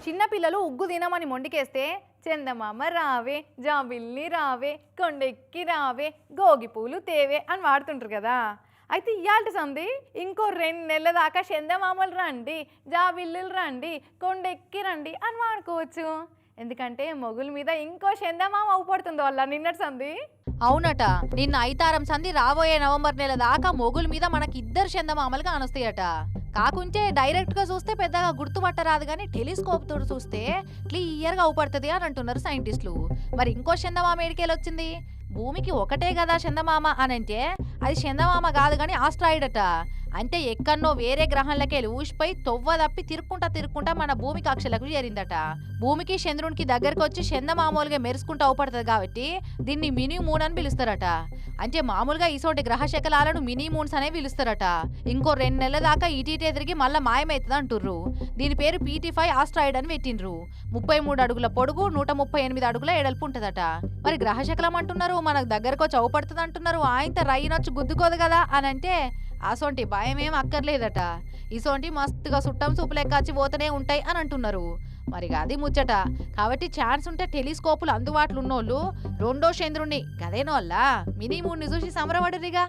చిన్నపిల్లలు ఉగ్గు తినమని మొండికేస్తే చందమామ రావే జాబిల్లి రావే కొండెక్కి రావే గోగి పూలు తేవే అని వాడుతుంటారు కదా. అయితే ఇయాల్టి సంది ఇంకో 2 నెలల దాకా చందమామలు రండి జాబిల్లులు రండి కొండెక్కి రండి అని వాడుకోవచ్చు. ఎందుకంటే మొగుల మీద ఇంకో చందమామ అవుపడుతుంది వాళ్ళ నిన్నటి సంది. అవునట, నిన్న ఐతారం సంధి రాబోయే నవంబర్ నెల దాకా మొగుల మీద మనకి 2 చందమామలు కానొస్తాయట. కాకుంటే డైరెక్ట్ గా చూస్తే పెద్దగా గుర్తుపట్టరాదు కానీ టెలిస్కోప్ తోటి చూస్తే క్లియర్ గా అవుపడుతుంది అని అంటున్నారు సైంటిస్టులు. మరి ఇంకో చందమామ ఏడికేలు వచ్చింది? భూమికి ఒకటే కదా చందమామ అని అంటే అది చందమామ కాదు కానీ ఆస్ట్రాయిడ్ అట. అంటే ఎక్కడనో వేరే గ్రహంలోకి ఊసిపోయి తొవ్వ తప్పి తిరుక్కుంటా మన భూమి కక్షలకు చేరిందట. భూమికి చంద్రునికి దగ్గరకు వచ్చి చందమామూలుగా మెరుసుకుంటూ అవుపడుతుంది కాబట్టి దీన్ని మినీ మూన్ అని పిలుస్తారట. అంటే మామూలుగా ఈసోటి గ్రహ శకలాలను మినీ మూన్స్ అనే పిలుస్తారట. ఇంకో 2 నెలల దాకా ఇటీటే తిరిగి మళ్ళీ మాయమవుతుంది అంటుర్రు. దీని పేరు PT5 ఆస్ట్రాయిడ్ అని పెట్టిండ్రు. 33 అడుగుల పొడుగు 138 అడుగుల ఎడల్పు ఉంటదట. మరి గ్రహ శకలం అంటున్నారు, మనకు దగ్గరకు వచ్చి అవుపడుతుంది అంటున్నారు, ఆయంత రైనొచ్చి గుద్దుకోదు కదా అని అంటే అసొంటి భయం ఏం అక్కర్లేదట. ఇసొంటి మస్తుగా సుట్టం సూపు లెక్క వచ్చి పోతూనే ఉంటాయి అని అంటున్నారు. మరి అది ముచ్చట. కాబట్టి ఛాన్స్ ఉంటే టెలిస్కోపులు అందుబాటులో ఉన్నోళ్ళు 2వ చంద్రుణ్ణి గదేనోళ్ళ మినీ మూన్ని చూసి సంబరపడరిగా.